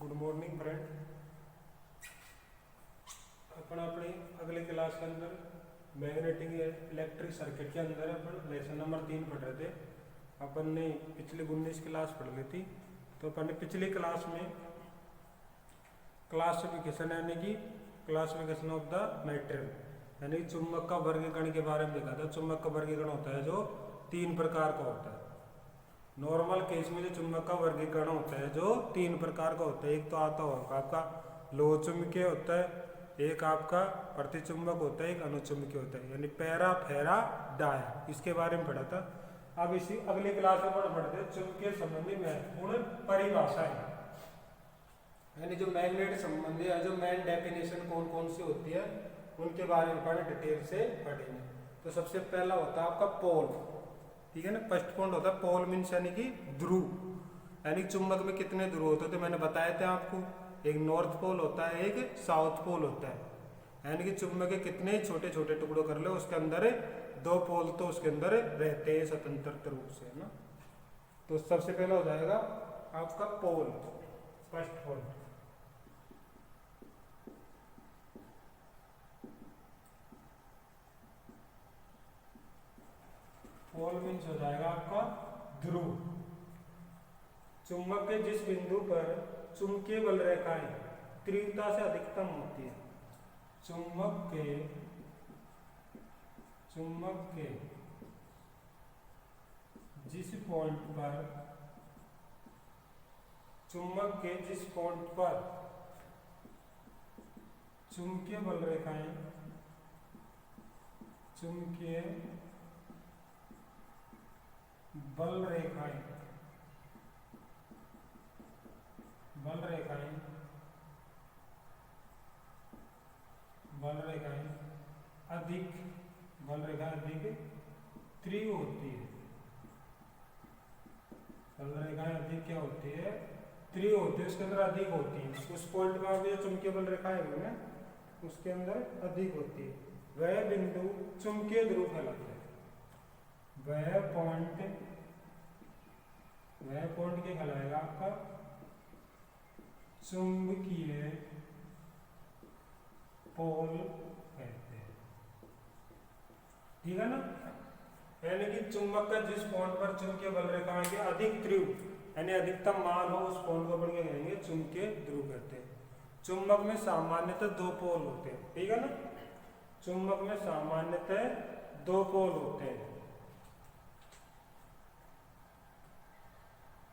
Good morning friend. अपन अपनी अगले class के अंदर मैग्नेटिक इलेक्ट्रिक सर्किट के अंदर अपन लेसन नंबर 3 पढ़ रहे थे। अपन ने पिछली 19 क्लास पढ़ ली थी। तो अपन ने पिछली क्लास में क्लासिफिकेशन यानी कि क्लासिफिकेशन ऑफ द मैटेरियल यानी चुंबक का वर्गीकरण के बारे में देखा था। चुंबक का वर्गीकरण होता है जो 3 प्रकार का होता है। नॉर्मल केस में जो चुंबक का वर्गीकरण होता है जो 3 प्रकार का होता है। एक तो आता होगा आपका लोह चुंबकीय होता है, एक आपका प्रतिचुंबक होता है, एक अनुचुंबकीय होता है यानी पैरा फेरा डाया। इसके बारे में पढ़ा था। अब इसी अगली क्लास में पढ़ते हैं चुंबकीय संबंधी महत्वपूर्ण परिभाषाएं यानी जो मैग्नेट संबंधी है, जो मेन डेफिनेशन कौन कौन सी होती है उनके बारे में पढ़े डिटेल से पढ़ेंगे। तो सबसे पहला होता है आपका पोल, ठीक है ना। फर्स्ट पॉइंट होता है पोल मीन्स यानी कि ध्रुव यानी चुंबक में कितने ध्रुव होते हैं तो मैंने बताया था आपको। एक नॉर्थ पोल होता है, एक साउथ पोल होता है यानी कि चुंबक के कितने छोटे छोटे टुकड़ों कर लो उसके अंदर 2 पोल तो उसके अंदर रहते हैं स्वतंत्र रूप से, है ना। तो सबसे पहला हो जाएगा आपका पोल, फर्स्ट पोल। पोल मीन्स हो जाएगा आपका ध्रुव। चुंबक के जिस बिंदु पर चुंबकीय बल रेखाएं तीव्रता से अधिकतम होती है, चुंबक के जिस पॉइंट पर चुंबकीय बल रेखाएं अधिक तीव्र होती है। बल रेखाएं अधिक क्या होती है? तीव्र होती है, उसके अंदर अधिक होती है। उस पॉइंट में जो चुंबकीय बल रेखाएं है ना उसके अंदर अधिक होती है। वह बिंदु चुंबकीय ध्रुव कहलाता है। वह पॉइंट क्या कहलाएगा आपका? चुंबकीय पोल कहते हैं, ठीक है ना। यानी कि चुंबक का जिस पॉइंट पर चुंबकीय बल रेखाएं के अधिक तीव्र यानी अधिकतम मान हो उस पॉइंट को अपन क्या कहेंगे? चुंबकीय ध्रुव कहते हैं। चुंबक में सामान्यतः 2 पोल होते हैं, ठीक है ना। चुंबक में सामान्यतः 2 पोल होते हैं।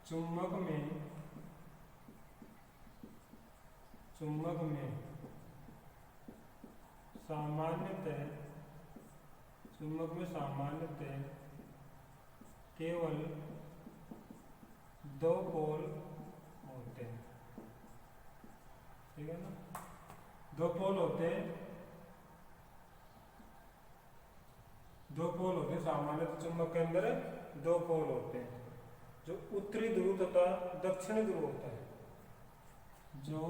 चुंबक में सामान्यतः केवल 2 पोल होते हैं, ठीक है ना। 2 पोल होते हैं सामान्यतः चुंबक के अंदर 2 पोल होते हैं। जो उत्तरी ध्रुव तथा दक्षिणी ध्रुव होता है, जो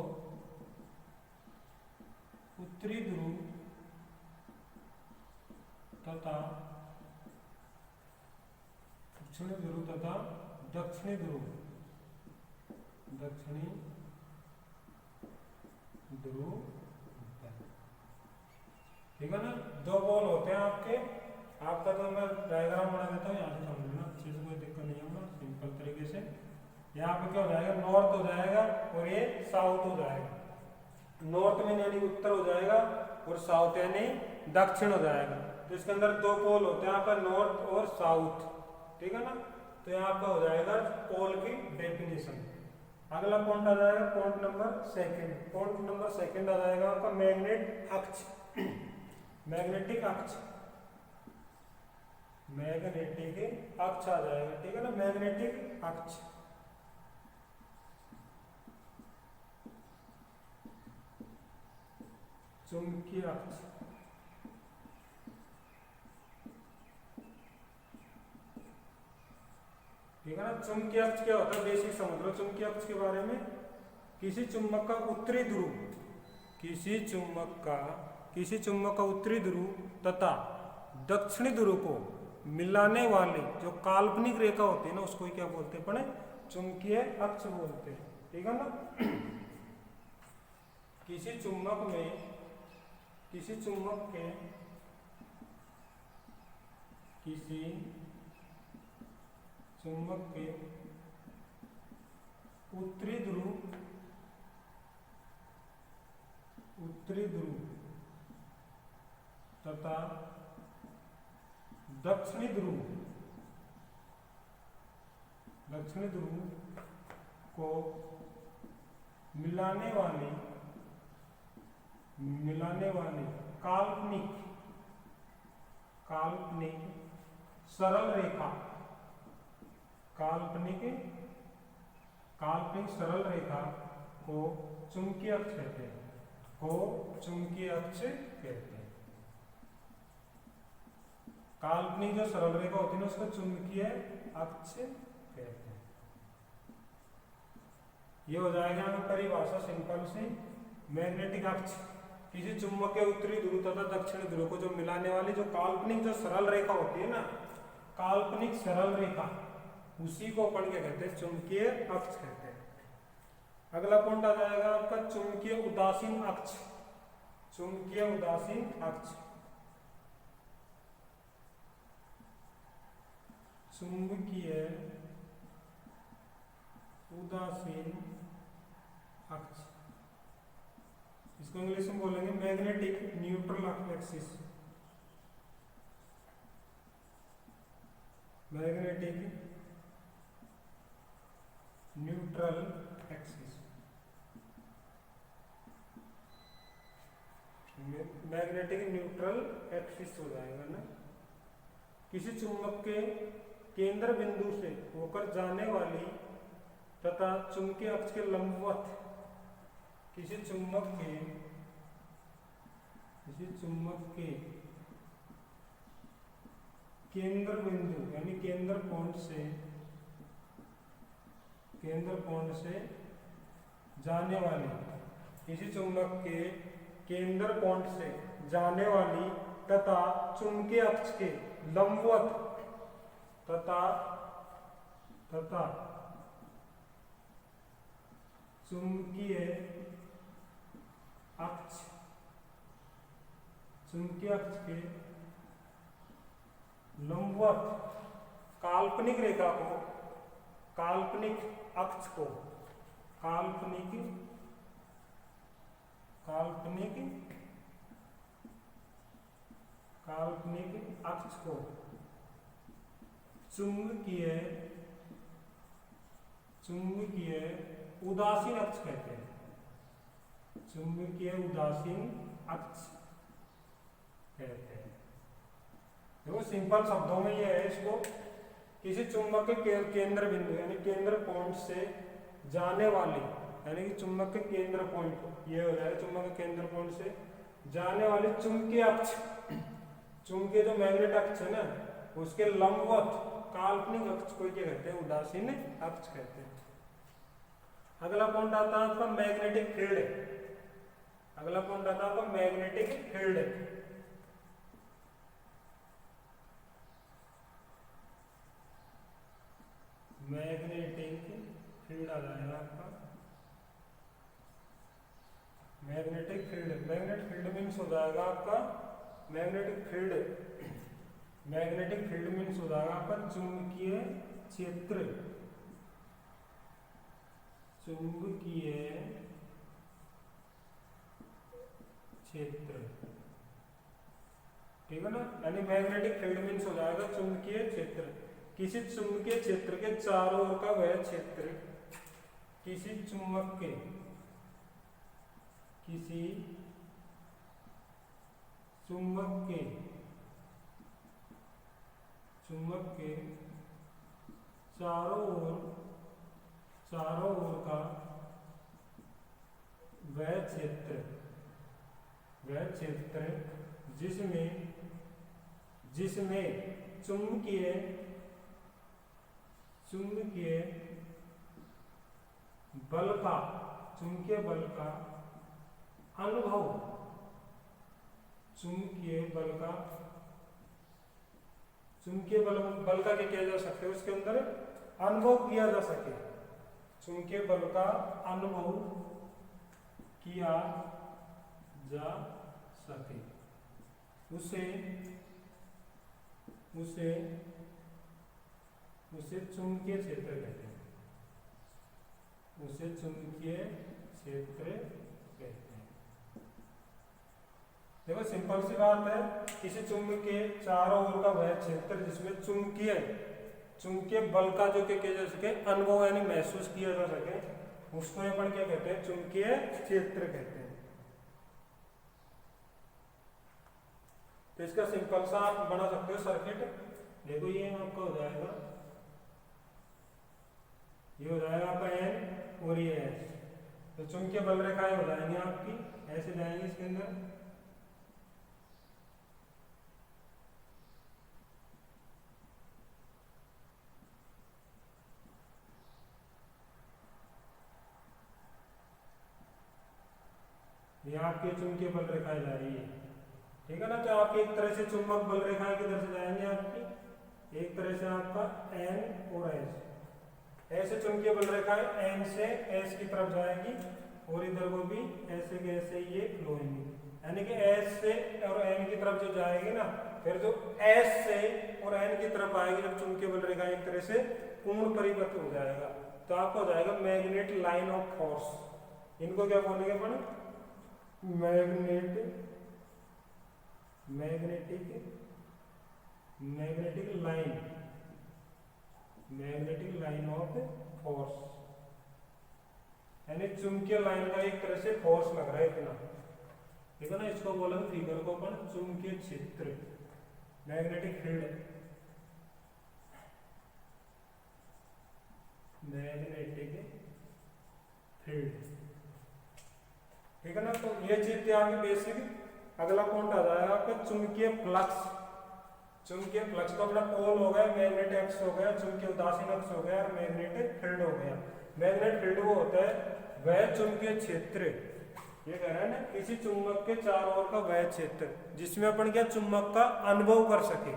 उत्तरी ध्रुव तथा दक्षिणी ध्रुव होता है, ठीक है ना। 2 पोल होते हैं आपका तो मैं डायग्राम बना देता हूँ, यहाँ से समझ लेना अच्छे से, कोई दिक्कत नहीं होगा। सिंपल तरीके से यहाँ पे क्या हो जाएगा? नॉर्थ हो जाएगा और ये साउथ हो जाएगा। नॉर्थ में यानी उत्तर हो जाएगा और साउथ यानी दक्षिण हो जाएगा। तो इसके अंदर 2 पोल होते हैं आपका नॉर्थ और साउथ, ठीक है ना। तो यहाँ पे हो जाएगा पोल की डेफिनेशन। अगला पॉइंट आ जाएगा पॉइंट नंबर सेकंड आ जाएगा आपका मैग्नेटिक अक्ष आ जाएगा, ठीक है ना। मैग्नेटिक अक्ष चुंबकीय अक्ष, ठीक है ना। चुंबकीय अक्ष क्या होता है? बेसिक समझ लो चुंबकीय अक्ष के बारे में। किसी चुंबक का उत्तरी ध्रुव तथा दक्षिणी ध्रुव को मिलाने वाली जो काल्पनिक रेखा होती है ना उसको क्या बोलते हैं? अपने चुंबकीय अक्ष बोलते हैं, ठीक है ना। किसी चुंबक के उत्तरी ध्रुव तथा दक्षिणी ध्रुव को मिलाने वाली काल्पनिक सरल रेखा को चुंबकीय अक्ष कहते हैं। काल्पनिक जो सरल रेखा होती है ना उसको चुंबकीय अक्ष कहते हैं। ये हो जाएगा हमें परिभाषा सिंपल सी। मैग्नेटिक अक्ष किसी चुंबक के उत्तरी ध्रुव तथा दक्षिणी ध्रुव को जो मिलाने वाली जो काल्पनिक जो सरल रेखा होती है ना, काल्पनिक सरल रेखा, उसी को अपन क्या कहते हैं? चुंबकीय अक्ष कहते हैं। अगला पॉइंट आ जाएगा आपका चुंबकीय उदासीन अक्ष। चुंबकीय उदासीन अक्ष इसको इंग्लिश में बोलेंगे magnetic neutral axis. Magnetic neutral axis हो जाएगा ना। किसी चुंबक के केंद्र बिंदु से होकर जाने वाली तथा चुंबकीय अक्ष के लंबवत किसी चुंबक के केंद्र बिंदु यानी केंद्र पॉइंट से जाने वाली, किसी चुंबक के केंद्र पॉइंट से जाने वाली तथा चुंबकीय अक्ष के लंबवत तथा चुंबकीय अक्ष के लंबवत काल्पनिक रेखा को, काल्पनिक अक्ष को, काल्पनिक अक्ष को चुंबकीय उदासीन अक्ष कहते हैं। चुंबकीय उदासीन अक्ष कहते हैं। देखो सिंपल शब्दों में ये है, इसको किसी चुंबक के केंद्र बिंदु यानी केंद्र पॉइंट से जाने वाली, यानी कि चुंबक के केंद्र पॉइंट ये हो जाएगा, चुंबक के केंद्र पॉइंट से जाने वाली चुंबकीय अक्ष, चुंबकीय जो मैग्नेट अक्ष है ना उसके लंबवत काल्पनिक अक्ष को क्या कहते हैं? उदासीन अक्ष कहते हैं। अगला पॉइंट आता है आपका मैग्नेटिक फील्ड। मैग्नेटिक फील्ड आ जाएगा आपका मैग्नेटिक फील्ड मीन्स हो जाएगा आपका मैग्नेटिक फील्ड मीन्स हो जाएगा आपका चुंबकीय क्षेत्र। ठीक है ना, यानी मैग्नेटिक फील्ड मीन्स हो जाएगा चुंबकीय क्षेत्र। किसी चुंबकीय क्षेत्र के चारों ओर का वह क्षेत्र किसी चुंबक के चारों ओर का वह क्षेत्र जिसमें चुंबकीय बल का अनुभव, चुंबकीय बल का क्या किया जा सकता है? उसके अंदर अनुभव किया जा सके, चुंबकीय बल का अनुभव किया जा सके उसे चुंबकीय क्षेत्र कहते हैं। उसे चुंबकीय क्षेत्र कहते हैं। देखो सिंपल सी बात है, किसी चुंबक के चारों ओर का वह क्षेत्र जिसमें चुंबकीय बल का जो किया जा सके, अनुभव यानी महसूस किया जा सके, उसको अपन क्या कहते हैं? चुंबकीय क्षेत्र कहते हैं। तो इसका सिंपल सा आप बना सकते हो सर्किट। देखो ये आपका हो जाएगा, ये हो जाएगा आपका N और ये S। तो चुंबकीय बल रेखाएं हो जाएंगी आपकी, ऐसे जाएंगे इसके अंदर। ये आपकी चुंबकीय बल रेखाएं जा रही है, ठीक है ना। तो आपकी एक तरह से चुंबक बल रेखाएं किधर से जाएंगे आपकी, एक तरह से आपका N और S, ऐसे चुंबकीय बल रेखाएं N से S की तरफ जाएगी और इधर को भी ऐसे के ऐसे ये फ्लो होंगी, यानी कि S से और N की तरफ जो जाएगी ना, फिर जो S से और N की तरफ आएगी जब चुंबकीय बल रेखा एक तरह से पूर्ण परिपथ हो जाएगा, तो आपको हो जाएगा मैग्नेटिक लाइन ऑफ फोर्स। इनको क्या बोलेंगे अपन? मैग्नेटिक लाइन ऑफ फोर्स, यानी चुंबकीय लाइन का एक तरह से फोर्स लग रहा है इतना, ठीक है ना। इसको बोलेंगे फिगर को अपन चुंबकीय क्षेत्र, मैग्नेटिक फील्ड, ठीक है ना। तो ये चीज थी आपकी बेसिक। अगला पॉइंट आ जाएगा आपका चुंबकीय फ्लक्स। चुंबकीय फ्लक्स तो अपना पोल हो गया, मैग्नेटिक एक्स हो गया, चुंबकीय उदासीन अक्ष हो गया और मैग्नेटिक फील्ड हो गया। मैग्नेटिक फील्ड वो होता है वह चुंबकीय क्षेत्र, ये कह रहा है ना, किसी चुंबक के चारों ओर का वह क्षेत्र जिसमें अपन क्या चुंबक का अनुभव कर सके,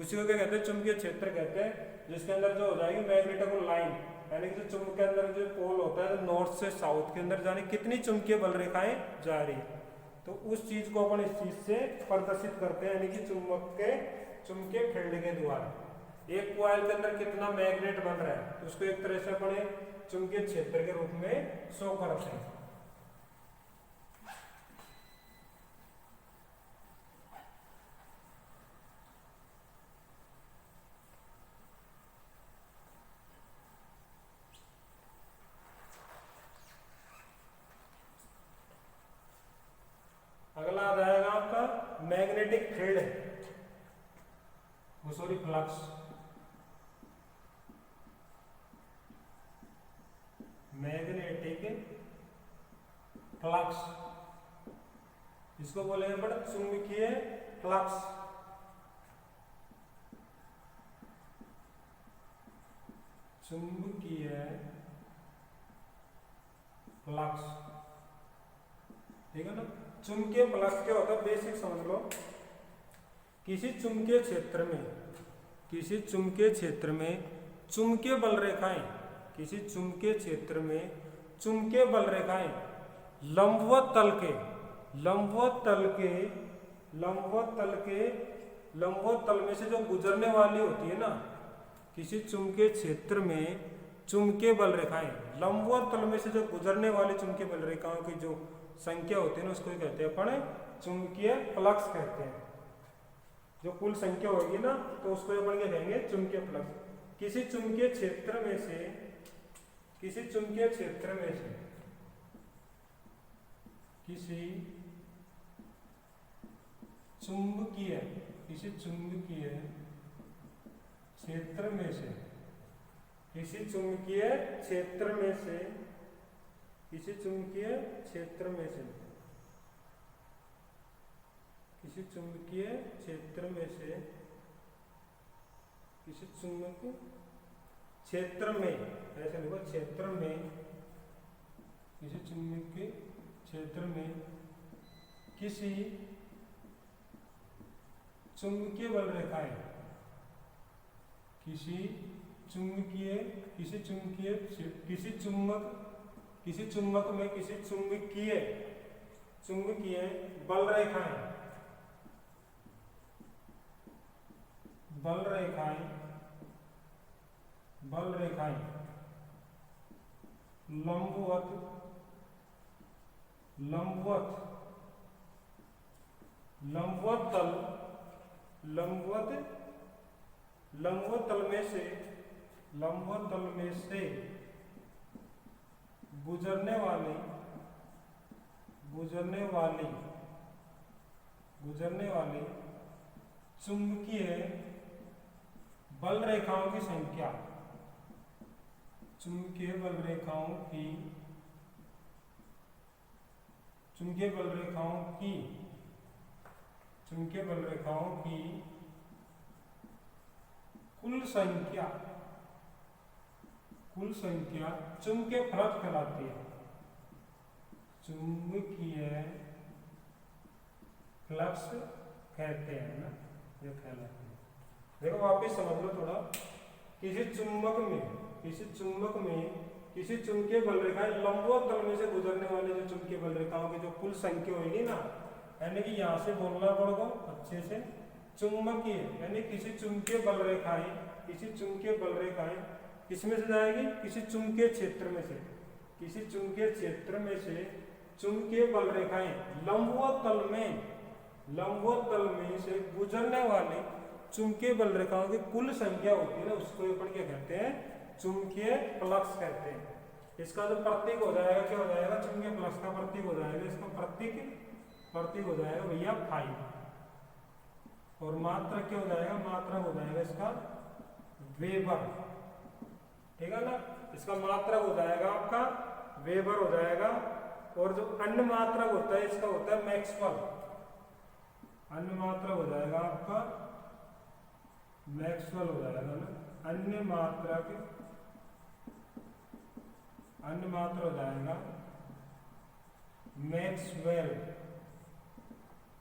उसी को क्या कहते हैं? चुंबकीय क्षेत्र कहते हैं। जिसके अंदर जो हो जाएगी मैग्नेटिक लाइन, यानी कि जो चुंबक के अंदर जो पोल होता है, नॉर्थ से साउथ के अंदर जाने कितनी चुंबकीय बल रेखाएं जा रही, तो उस चीज को अपन इस चीज से प्रदर्शित करते हैं, यानी कि चुंबकीय फील्ड के द्वारा। एक कॉइल के अंदर कितना मैग्नेट बन रहा है, तो उसको एक तरह से अपन चुंबकीय क्षेत्र के रूप में शो करते हैं। अगला आ जाएगा आपका magnetic field, sorry flux. Magnetic flux, इसको बोलेंगे बड़ा चुंबकीय फ्लक्स। चुंबकीय फ्लक्स, ठीक है ना। चुंबकीय फ्लक्स क्या होता है बेसिक समझ लो। किसी चुंबकीय क्षेत्र में चुंबकीय बल रेखाएं, किसी चुंबकीय क्षेत्र में चुंबकीय बल रेखाएं लंबवत तल में से जो गुजरने वाली होती है ना, किसी चुंबकीय क्षेत्र में चुंबकीय बल रेखाएं लंबवत तल में से जो गुजरने वाली चुंबकीय बल रेखाओं की जो संख्या होती है ना, उसको कहते हैं अपन चुंबकीय फ्लक्स कहते हैं। जो कुल संख्या होगी ना, तो उसको अपन क्या कहेंगे? चुंबकीय फ्लक्स। किसी चुंबकीय क्षेत्र में से किसी चुंबकीय क्षेत्र में किसी चुंबकीय बल रेखाएं किसी चुंबक में किसी चुंबकीय चुंबकीय बल रेखाएं, बल रेखाएं, बल रेखाएं लंबवत, लंबवत, लंबवत तल, लंबवत, लंबवत तल में से, लंबवत तल में से गुजरने वाली, गुजरने वाली, गुजरने वाली चुंबकीय बल रेखाओं की संख्या, चुंबकीय बल रेखाओं की, चुंबकीय बल रेखाओं की, चुंबकीय बल रेखाओं की कुल संख्या, कुल संख्या चुंबकीय फ्लक्स कहलाती है, चुंबकीय फ्लक्स कहते हैं ना, ये कहलाती है। देखो वापिस समझ लो थोड़ा, किसी चुंबक में, किसी चुंबक में किसी चुंबकीय बल रेखा लंबवत तल में से गुजरने वाले जो चुंबकीय बल रेखाओं की जो कुल संख्या होगी ना, यानी कि यहाँ से बोलना पड़ेगा अच्छे से, चुंबकीय यानी किसी चुंबकीय बल रेखाएं, किसी चुंबकीय बल रेखाएं किसमें से जाएगी, किसी चुंबकीय क्षेत्र में से, किसी चुंबकीय क्षेत्र में से चुंबकीय बल रेखाएं लंबवत तल में, लंबवत तल में से गुजरने वाली चुंबकीय बल रेखाओं की कुल संख्या होती है ना, उसको अपन क्या कहते हैं, चुंबकीय फ्लक्स कहते हैं। इसका जो प्रतीक हो जाएगा क्या हो जाएगा, चुंबकीय फ्लक्स का प्रतीक हो जाएगा, इसका प्रतीक, प्रतीक हो जाएगा भैया फाई, और मात्रा क्या हो जाएगा, मात्रा हो जाएगा इसका वेबर, ठीक है ना, इसका मात्रा हो जाएगा आपका वेबर हो जाएगा। और जो अन्य मात्रा होता है इसका होता है मैक्सवेल, अन्य मात्रा हो जाएगा आपका मैक्सवेल हो जाएगा ना, अन्य मात्रा के, अन्य मात्रा हो जाएगा मैक्सवेल,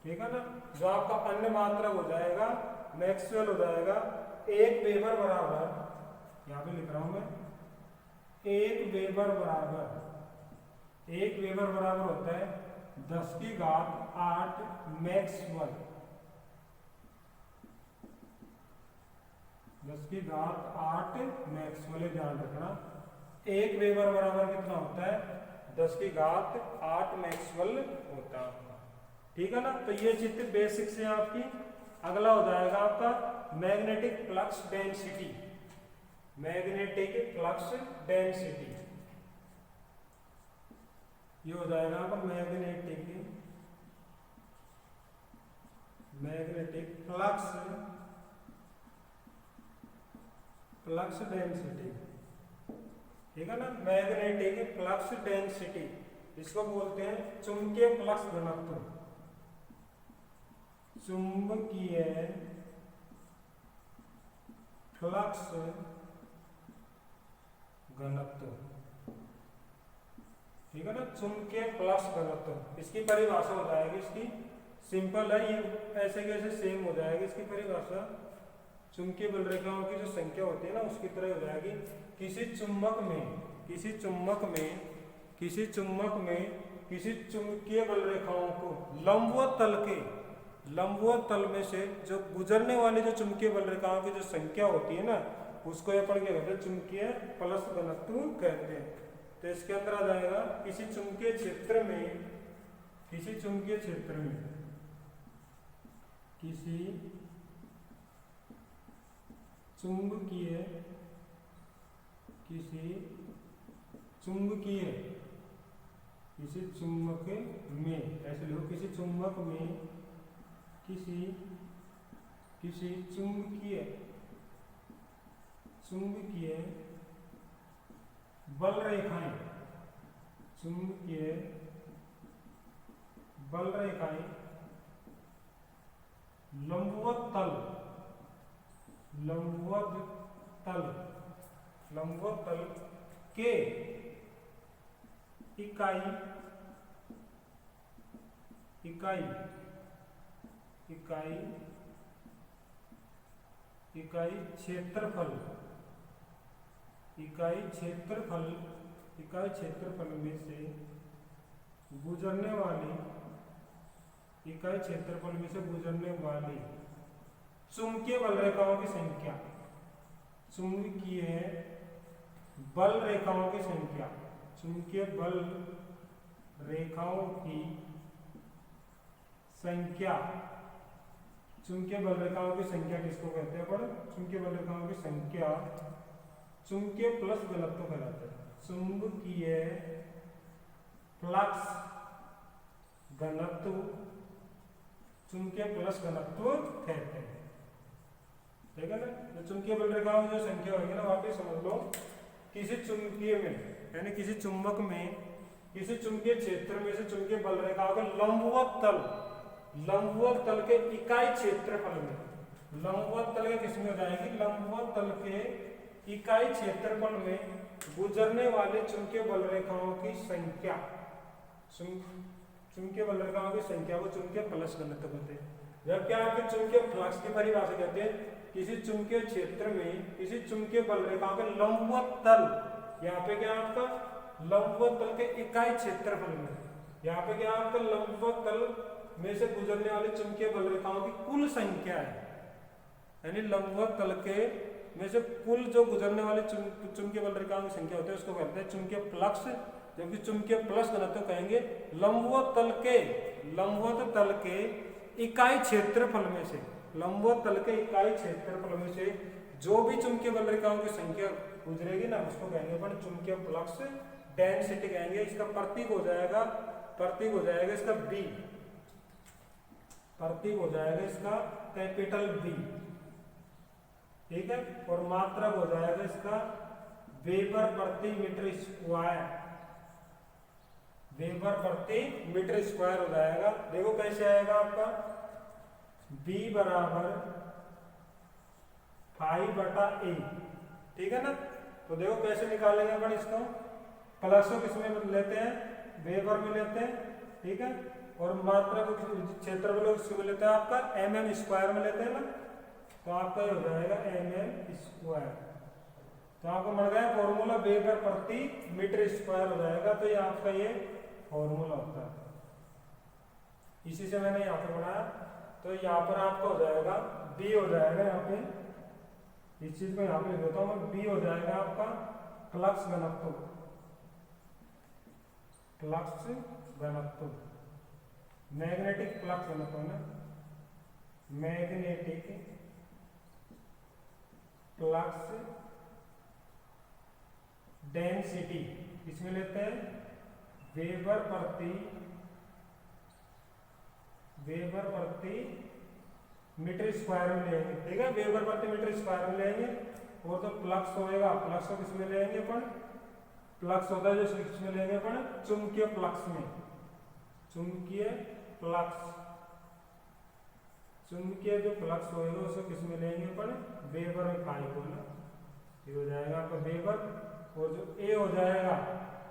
ठीक है ना। जो आपका अन्य मात्रा हो जाएगा मैक्सवेल हो जाएगा, एक वेबर बराबर, यहां पे लिख रहा हूं मैं, एक वेबर बराबर, एक वेबर बराबर होता है 10⁸ मैक्सवेल, 10⁸ मैक्सवेल, ध्यान रखना। एक वेबर बराबर कितना होता है, 10⁸ मैक्सवेल होता है, ठीक है ना। तो ये चित्र बेसिक से आपकी। अगला हो जाएगा आपका magnetic flux density, magnetic flux density, ये हो जाएगा आपका magnetic, magnetic flux, flux density, ठीक है ना। मैग्नेटिक फ्लक्स डेंसिटी, इसको बोलते हैं चुंबकीय फ्लक्स घनत्व, चुंबकीय फ्लक्स घनत्व, ठीक है ना, चुंबकीय फ्लक्स घनत्व। इसकी परिभाषा हो जाएगी, इसकी सिंपल है, ये ऐसे कैसे सेम हो जाएगी इसकी परिभाषा, चुंबकीय बल रेखाओं की जो संख्या होती है ना उसकी तरह हो जाएगी। किसी चुंबक में, किसी चुंबक में, किसी चुंबक में किसी चुंबकीय बल रेखाओं को लंबवत तल के, लंबवत तल में से जो गुजरने वाली जो चुंबकीय बल रेखाओं की जो संख्या होती है ना उसको अपन क्या कहते हैं, चुंबकीय फ्लक्स घनत्व कहते हैं। तो इसके अंदर आ जाएगा किसी चुंबकीय क्षेत्र में, किसी चुंबकीय क्षेत्र में, किसी चुंबकीय, किसी चुंबकीय, किसी चुंबक में, ऐसे लिखो, किसी चुंबक में, किसी, किसी चुंबकीय, चुंबकीय बल रेखाएं, चुंबकीय बल रेखाएं लंबवत तल, लंबवत तल, लंबवत तल के इकाई, इकाई, इकाई, इकाई क्षेत्रफल, इकाई क्षेत्रफल, इकाई क्षेत्रफल में से गुजरने वाली इकाई क्षेत्रफल में से गुजरने वाली चुंबकीय बल रेखाओं की संख्या, चुंबकीय बल रेखाओं की संख्या, चुंबकीय बल रेखाओं की संख्या, चुंबकीय बल रेखाओं की संख्या किसको कहते हैं? पर चुंबकीय बल रेखाओं की संख्या चुंबकीय प्लस घनत्व कहलाता है। चुंबकीय फ्लक्स घनत्व, चुंबकीय प्लस घनत्व कहते हैं। ठीक है ना? तो चुंबकीय बल रेखाओं की जो संख्या होगी ना, वापस समझ लो, किसी चुंबकीय में यानी किसी चुंबक में किसी चुंबकीय क्षेत्र में से चुंबकीय बल रेखाओं के लंबवत तल के इकाई क्षेत्रफल में, लंबवत तल के किसमें हो जाएगी? लंबवत तल के इकाई क्षेत्रफल में गुजरने वाले चुंबकीय बल रेखाओं की संख्या, चुंबकीय बल रेखाओं की संख्या को चुंबकीय प्लस घनत्व कहते हैं। जबकि आपके चुंबकीय फ्लक्स की परिभाषा कहते हैं किसी चुंबकीय क्षेत्र में किसी चुंबकीय बल रेखाओं के लंबवत तल, यहाँ पे क्या आपका लंबवत तल के इकाई क्षेत्रफल में, यहाँ पे क्या आपका लंबवत तल में से गुजरने वाले चुंबकीय बल रेखाओं की कुल संख्या है, यानी लंबवत तल के में से कुल जो गुजरने वाले चुंबकीय बल रेखाओं की संख्या होती है उसको कहते हैं चुंबकीय फ्लक्स। जबकि चुंबकीय प्लस घनत्व कहेंगे लंबवत तल के इकाई क्षेत्रफल में से, लंबवत तल के इकाई क्षेत्रफल में से जो भी चुंबकीय बल रेखाओं की संख्या गुजरेगी ना, उसको कहेंगे अपन चुंबकीय फ्लक्स डेंसिटी कहेंगे। इसका प्रतीक हो जाएगा इसका बी, प्रतीक हो जाएगा इसका कैपिटल बी। ठीक है? और मात्रक हो जाएगा इसका वेबर प्रति मीटर स्क्वायर, वेबर प्रति मीटर स्क्वायर हो जाएगा। देखो कैसे आएगा आपका B बराबर 5/A। ठीक है ना? तो देखो कैसे निकालेंगे अपन इसको, प्लस को किसमें लेते हैं? वेबर में लेते हैं। ठीक है? और मात्रा को क्षेत्रफल किसमें लेते हैं? आपका mm स्क्वायर में लेते हैं ना, तो आपका ये हो जाएगा mm स्क्वायर। तो आपको मिल गया फॉर्मूला वेबर प्रति मीटर स्क्वायर हो जाएगा। तो ये आपका ये फॉर्मूला होता है, इसी से मैंने यहाँ पे बनाया। तो यहाँ पर आपका हो जाएगा बी हो जाएगा, यहाँ पे इस चीज को यहाँ पे लिख देता हूँ, बी हो जाएगा आपका फ्लक्स घनत्व, फ्लक्स घनत्व, मैग्नेटिक फ्लक्स घनत्व ना, मैग्नेटिक फ्लक्स डेंसिटी इसमें लेते हैं वेबर प्रति मीटर स्क्वायर में लेंगे। ठीक है? वेबर प्रति मीटर स्क्वायर में लेंगे। और तो फ्लक्स होएगा, फ्लक्स को किसमें लेंगे अपन? फ्लक्स होता है जो किसमें लेंगे अपन? चुंबकीय फ्लक्स में, चुंबकीय फ्लक्स, चुंबकीय जो फ्लक्स होएगा उसको किसमें लेंगे अपन? वेबर में 5 को ना, ये हो जाएगा आपका वेबर। और जो ए हो जाएगा,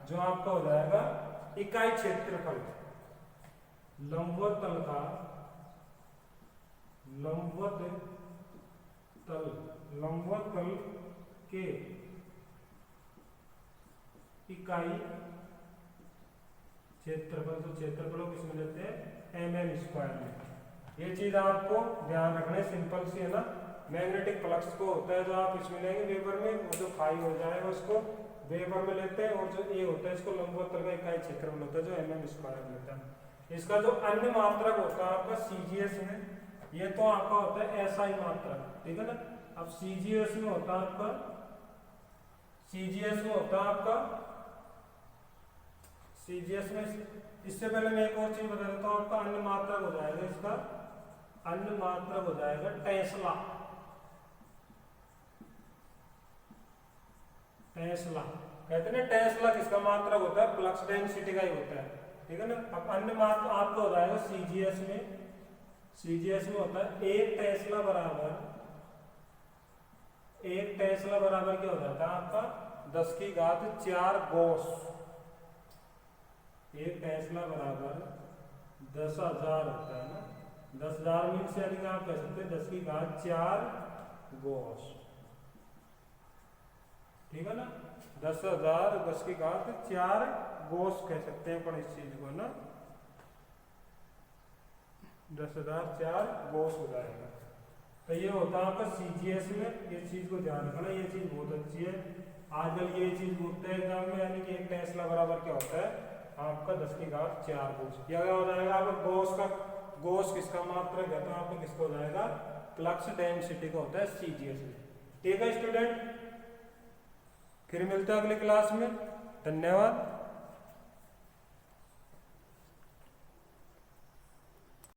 जो आपका हो जाएगा इकाई क्षेत्रफल, लंबवत तल का, लंबवत तल के इकाई क्षेत्रफल, तो क्षेत्रफल किसमें लेते हैं? mm स्क्वायर में। ये चीज आपको ध्यान रखना है, सिंपल सी है ना। मैग्नेटिक फ्लक्स को होता है जो आप इसमें लेंगे वेबर में, और जो 5 हो जाएगा उसको वेबर में लेते हैं, और जो ए होता है इसको लंबवत तल का इकाई क्षेत्रफल होता है जो mm स्क्वायर में लेता है। इसका जो अन्य मात्रक होता है आपका CGS में, ये तो आपका होता है SI मात्रक। ठीक है ना? अब CGS में होता है आपका, CGS में इससे पहले मैं एक और चीज बता देता हूँ। आपका अन्य मात्रक हो जाएगा, इसका अन्य मात्रक हो जाएगा टेस्ला। टेस्ला कहते हैं ना, टेस्ला किसका मात्रक होता है? फ्लक्स डेंसिटी का ही होता है। ठीक है ना? अब अन्य मात्रक आपका हो जाएगा CGS में, CGS में होता है 1 टेस्ला बराबर क्या हो जाता है आपका? 10⁴ गॉस। 1 टेस्ला बराबर 10,000 होता है ना, 10,000 मीन्स यानी कि आप कह सकते हैं 10⁴ गॉस। ठीक है ना? 10,000 10⁴ गोस कह सकते हैं अपन इस चीज को ना, 10,004 गोस हो जाएगा। तो ये होता है आपका सीजीएस में, ये चीज को ध्यान रखना, ये चीज बहुत अच्छी है। आजकल ये चीज पूछते हैं एग्जाम में, यानी कि एक टेस्ला बराबर क्या होता है आपका 10⁴ गोस। या क्या हो जाएगा आपका गोस का, गोस किसका मात्रक है तो आपका किसका हो जाएगा फ्लक्स डेंसिटी का होता है सीजीएस में। ठीक है स्टूडेंट, फिर मिलते हैं अगली क्लास में। धन्यवाद।